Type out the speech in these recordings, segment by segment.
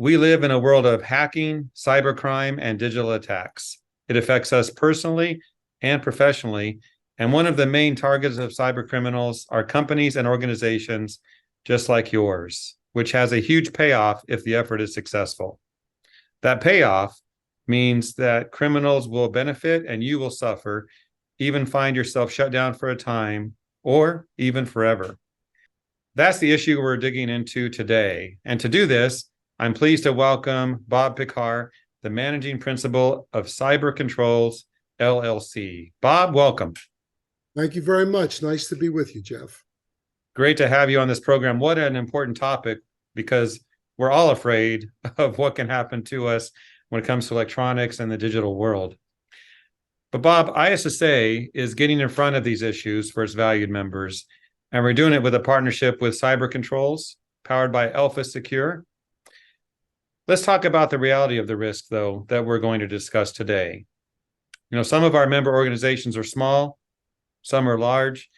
We live in a world of hacking, cybercrime, and digital attacks. It affects us personally and professionally. And one of the main targets of cybercriminals are companies and organizations just like yours, which has a huge payoff if the effort is successful. That payoff means that criminals will benefit and you will suffer, even find yourself shut down for a time or even forever. That's the issue we're digging into today. And to do this, I'm pleased to welcome Bob Picard, the Managing Principal of Cyber Controls, LLC. Bob, welcome. Thank you very much. Nice to be with you, Jeff. Great to have you on this program. What an important topic, because we're all afraid of what can happen to us when it comes to electronics and the digital world. But Bob, ISSA is getting in front of these issues for its valued members, and we're doing it with a partnership with Cyber Controls, powered by Elpha Secure. Let's talk about the reality of the risk, though, that we're going to discuss today. You know, some of our member organizations are small, some are large.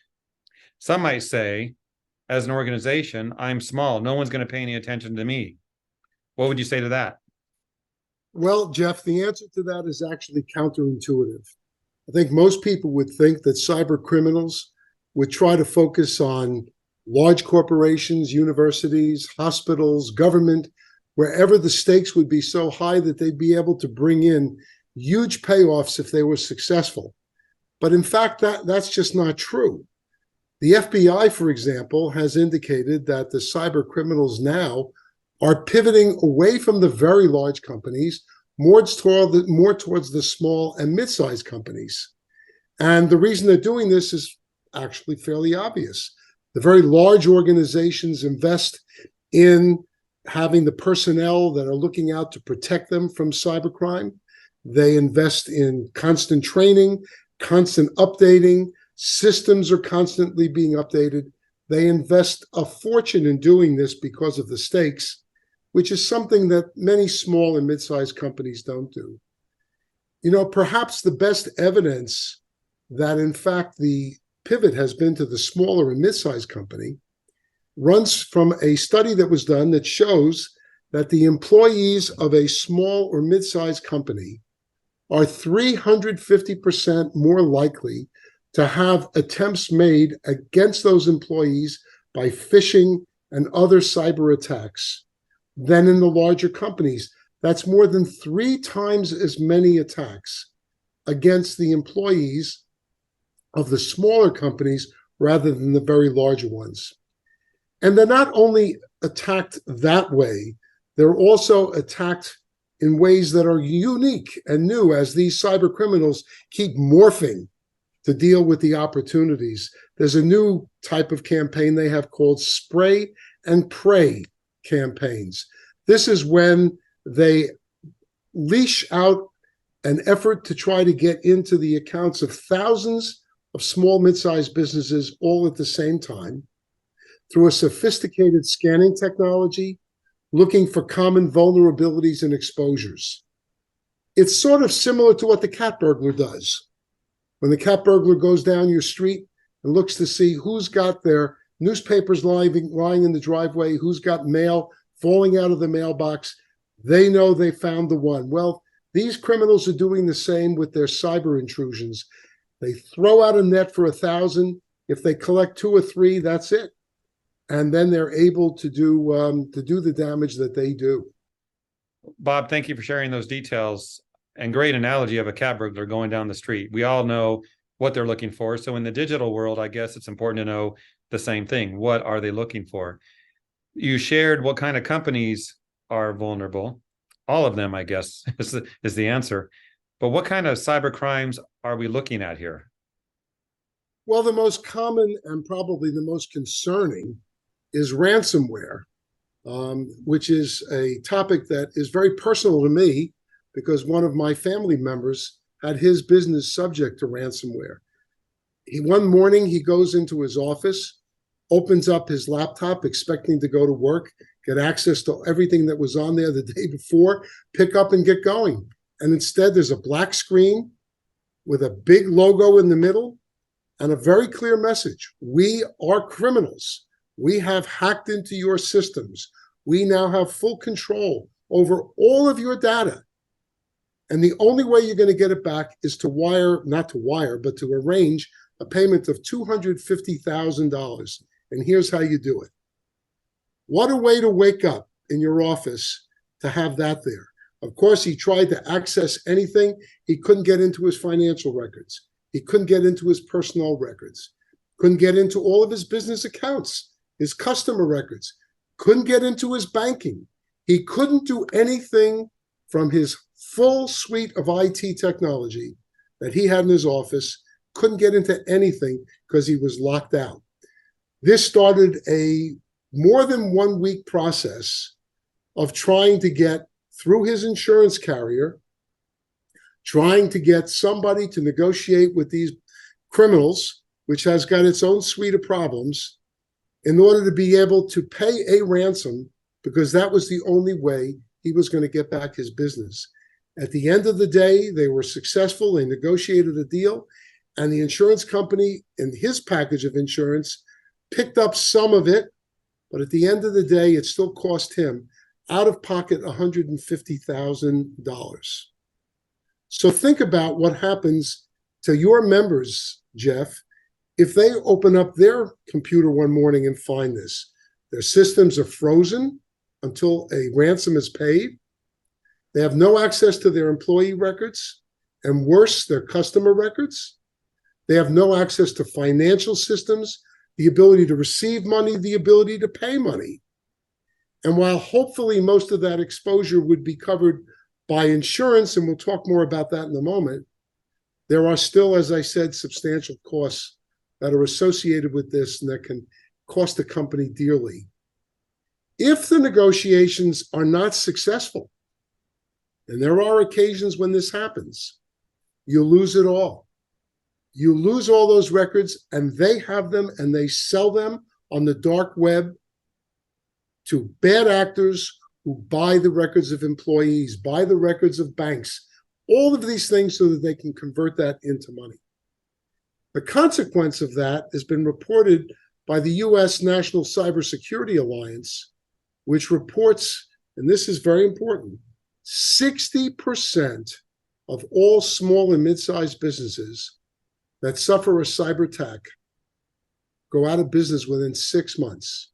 Some might say, as an organization, I'm small. No one's going to pay any attention to me. What would you say to that? Well, Jeff, the answer to that is actually counterintuitive. I think most people would think that cyber criminals would try to focus on large corporations, universities, hospitals, government, wherever the stakes would be so high that they'd be able to bring in huge payoffs if they were successful. But in fact, that's just not true. The FBI, for example, has indicated that the cyber criminals now are pivoting away from the very large companies, more towards the small and mid-sized companies. And the reason they're doing this is actually fairly obvious. The very large organizations invest in having the personnel that are looking out to protect them from cybercrime. They invest in constant training, constant updating. Systems are constantly being updated. They invest a fortune in doing this because of the stakes, which is something that many small and mid-sized companies don't do. You know, perhaps the best evidence that, in fact, the pivot has been to the smaller and mid-sized company runs from a study that was done that shows that the employees of a small or mid-sized company are 350% more likely to have attempts made against those employees by phishing and other cyber attacks than in the larger companies. That's more than 3 times as many attacks against the employees of the smaller companies rather than the very larger ones. And they're not only attacked that way, they're also attacked in ways that are unique and new as these cyber criminals keep morphing to deal with the opportunities. There's a new type of campaign they have called spray and pray campaigns. This is when they leash out an effort to try to get into the accounts of thousands of small, mid-sized businesses all at the same time through a sophisticated scanning technology, looking for common vulnerabilities and exposures. It's sort of similar to what the cat burglar does. When the cat burglar goes down your street and looks to see who's got their newspapers lying in the driveway, who's got mail falling out of the mailbox, they know they found the one. Well, these criminals are doing the same with their cyber intrusions. They throw out a net for 1,000. If they collect 2 or 3, that's it. And then they're able to do the damage that they do. Bob, thank you for sharing those details. And great analogy of a cat burglar going down the street. We all know what they're looking for. So in the digital world, I guess it's important to know the same thing. What are they looking for? You shared what kind of companies are vulnerable. All of them, I guess, is the answer. But what kind of cyber crimes are we looking at here? Well, the most common and probably the most concerning is ransomware, which is a topic that is very personal to me because one of my family members had his business subject to ransomware. One morning, he goes into his office, opens up his laptop, expecting to go to work, get access to everything that was on there the day before, pick up and get going. And instead, there's a black screen with a big logo in the middle and a very clear message. We are criminals. We have hacked into your systems. We now have full control over all of your data. And the only way you're going to get it back is to but to arrange a payment of $250,000. And here's how you do it. What a way to wake up in your office to have that there. Of course, he tried to access anything. He couldn't get into his financial records. He couldn't get into his personal records. Couldn't get into all of his business accounts, his customer records. Couldn't get into his banking. He couldn't do anything from his full suite of IT technology that he had in his office. Couldn't get into anything because he was locked out. This started a more than 1 week process of trying to get through his insurance carrier, trying to get somebody to negotiate with these criminals, which has got its own suite of problems, in order to be able to pay a ransom, because that was the only way he was going to get back his business. At the end of the day, they were successful. They negotiated a deal, and the insurance company in his package of insurance picked up some of it, but at the end of the day, it still cost him out of pocket $150,000. So think about what happens to your members, Jeff, if they open up their computer one morning and find this. Their systems are frozen until a ransom is paid. They have no access to their employee records, and worse, their customer records. They have no access to financial systems, the ability to receive money, the ability to pay money. And while hopefully most of that exposure would be covered by insurance, and we'll talk more about that in a moment, there are still, as I said, substantial costs that are associated with this and that can cost the company dearly. If the negotiations are not successful, and there are occasions when this happens, you lose it all. You lose all those records, and they have them and they sell them on the dark web to bad actors who buy the records of employees, buy the records of banks, all of these things so that they can convert that into money. The consequence of that has been reported by the U.S. National Cybersecurity Alliance, which reports, and this is very important, 60% of all small and mid-sized businesses that suffer a cyber attack go out of business within 6 months.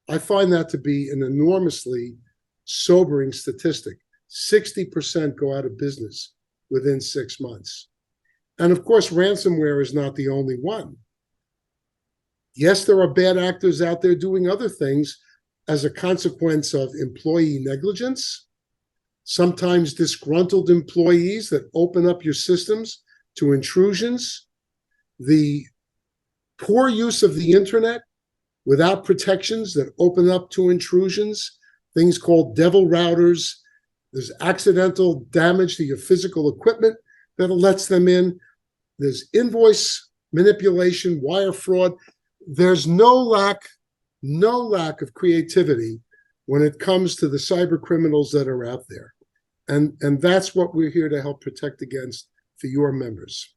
I find that to be an enormously sobering statistic. 60% go out of business within 6 months. And of course, ransomware is not the only one. Yes, there are bad actors out there doing other things as a consequence of employee negligence, sometimes disgruntled employees that open up your systems to intrusions, the poor use of the internet without protections that open up to intrusions, things called devil routers. There's accidental damage to your physical equipment that lets them in. There's invoice manipulation, wire fraud. There's no lack of creativity when it comes to the cyber criminals that are out there. And that's what we're here to help protect against for your members.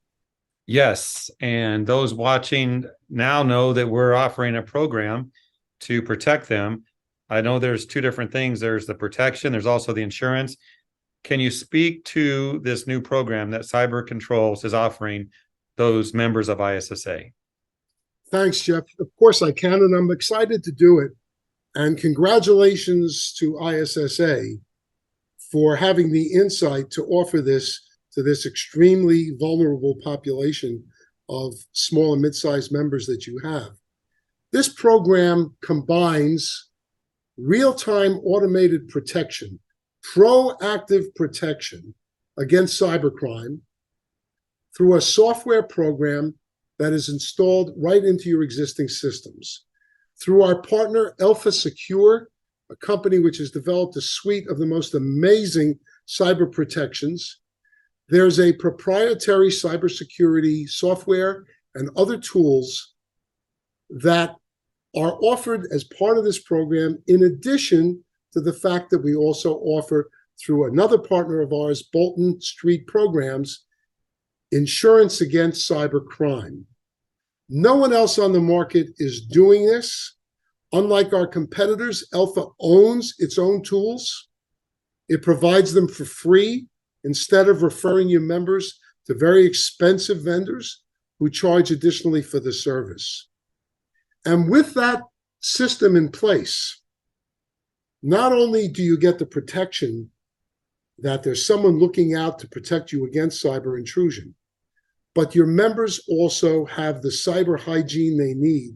Yes, and those watching now know that we're offering a program to protect them. I know there's two different things. There's the protection, there's also the insurance. Can you speak to this new program that Cyber Controls is offering those members of ISSA? Thanks, Jeff. Of course I can, and I'm excited to do it. And congratulations to ISSA for having the insight to offer this to this extremely vulnerable population of small and mid-sized members that you have. This program combines real-time automated protection, proactive protection against cybercrime through a software program that is installed right into your existing systems. Through our partner, Elpha Secure, a company which has developed a suite of the most amazing cyber protections, there's a proprietary cybersecurity software and other tools that are offered as part of this program, in addition to the fact that we also offer, through another partner of ours, Bolton Street Programs, insurance against cybercrime. No one else on the market is doing this. Unlike our competitors, Elpha owns its own tools. It provides them for free instead of referring your members to very expensive vendors who charge additionally for the service. And with that system in place, not only do you get the protection that there's someone looking out to protect you against cyber intrusion, but your members also have the cyber hygiene they need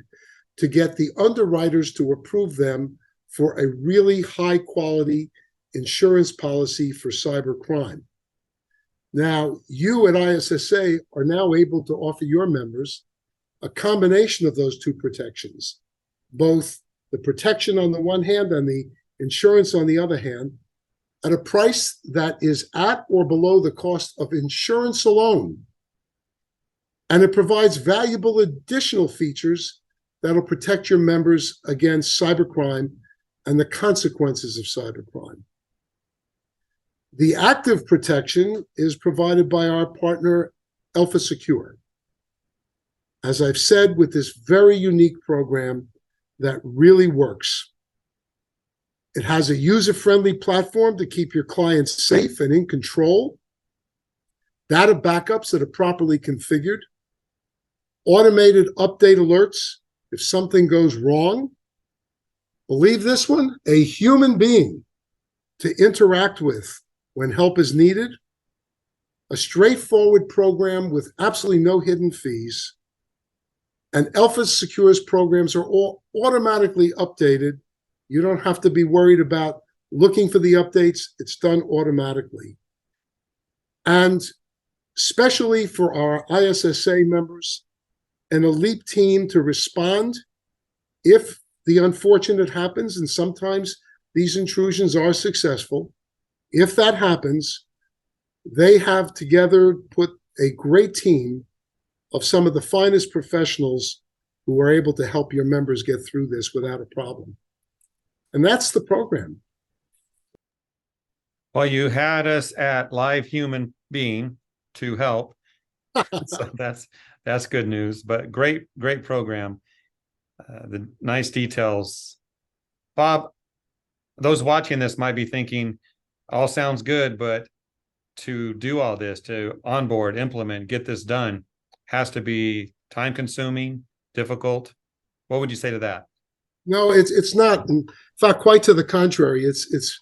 to get the underwriters to approve them for a really high quality insurance policy for cybercrime. Now, you at ISSA are now able to offer your members a combination of those two protections, both the protection on the one hand and the insurance on the other hand, at a price that is at or below the cost of insurance alone. And it provides valuable additional features that'll protect your members against cybercrime and the consequences of cybercrime. The active protection is provided by our partner, Elpha Secure. As I've said, with this very unique program that really works. It has a user-friendly platform to keep your clients safe and in control. Data backups that are properly configured. Automated update alerts if something goes wrong. Believe this one, a human being to interact with when help is needed. A straightforward program with absolutely no hidden fees. And Elpha Secure's programs are all automatically updated. You don't have to be worried about looking for the updates. It's done automatically. And especially for our ISSA members, an elite team to respond if the unfortunate happens, and sometimes these intrusions are successful. If that happens, they have together put a great team of some of the finest professionals who are able to help your members get through this without a problem. And that's the program. Well, you had us at live human being to help. So that's good news, but great program. The nice details. Bob, those watching this might be thinking, all sounds good, but to do all this, to onboard, implement, get this done, has to be time consuming, difficult. What would you say to that? No, it's not. In fact, quite to the contrary. It's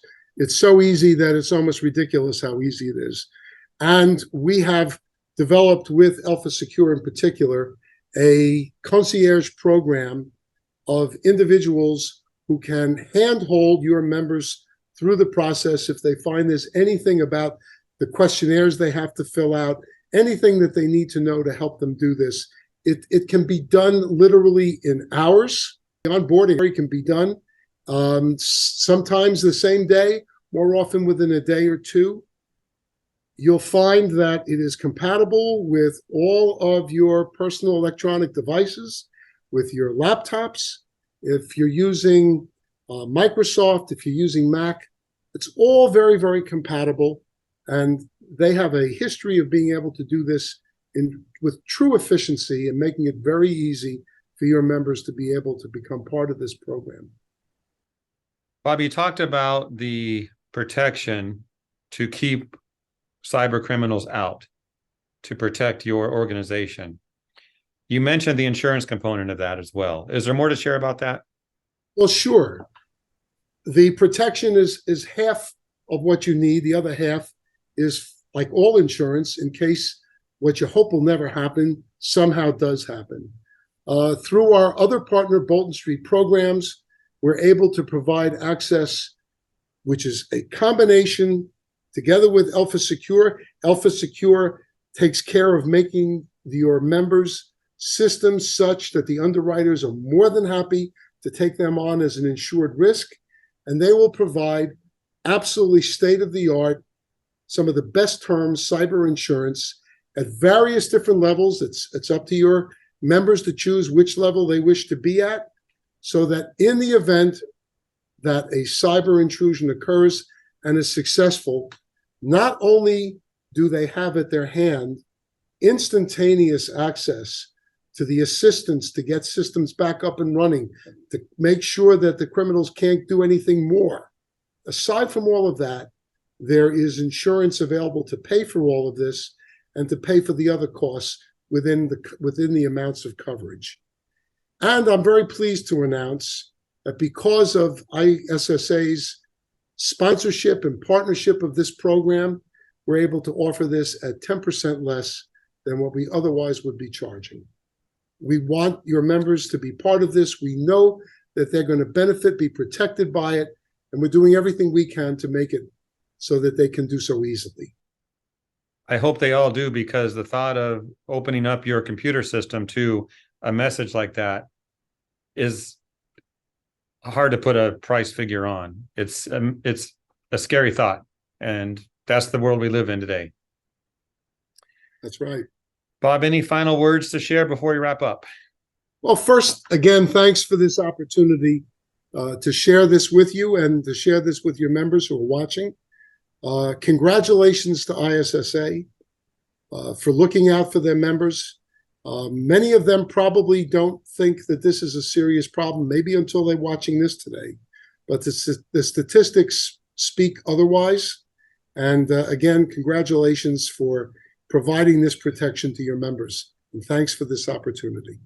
so easy that it's almost ridiculous how easy it is. And we have developed with Elpha Secure in particular a concierge program of individuals who can handhold your members through the process if they find there's anything about the questionnaires they have to fill out, anything that they need to know to help them do this. It can be done literally in hours. Onboarding can be done sometimes the same day, more often within a day or two. You'll find that it is compatible with all of your personal electronic devices, with your laptops. If you're using Microsoft, if you're using Mac, it's all very, very compatible. And they have a history of being able to do this with true efficiency and making it very easy for your members to be able to become part of this program. Bob, you talked about the protection to keep cyber criminals out, to protect your organization. You mentioned the insurance component of that as well. Is there more to share about that? Well, sure. The protection is half of what you need. The other half is like all insurance, in case what you hope will never happen somehow does happen. Through our other partner, Bolton Street Programs, we're able to provide access, which is a combination together with Elpha Secure. Elpha Secure takes care of making your members' systems such that the underwriters are more than happy to take them on as an insured risk, and they will provide absolutely state-of-the-art, some of the best terms cyber insurance at various different levels. It's up to your members to choose which level they wish to be at, so that in the event that a cyber intrusion occurs and is successful, not only do they have at their hand instantaneous access to the assistance to get systems back up and running, to make sure that the criminals can't do anything more. Aside from all of that, there is insurance available to pay for all of this and to pay for the other costs within the amounts of coverage. And I'm very pleased to announce that because of ISSA's sponsorship and partnership of this program, we're able to offer this at 10% less than what we otherwise would be charging. We want your members to be part of this. We know that they're going to benefit, be protected by it, and we're doing everything we can to make it so that they can do so easily. I hope they all do, because the thought of opening up your computer system to a message like that is hard to put a price figure on. It's a scary thought, and that's the world we live in today. That's right. Bob, any final words to share before we wrap up? Well, first, again, thanks for this opportunity to share this with you and to share this with your members who are watching. Congratulations to ISSA for looking out for their members. Many of them probably don't think that this is a serious problem, maybe until they're watching this today. But the statistics speak otherwise. And again, congratulations for providing this protection to your members. And thanks for this opportunity.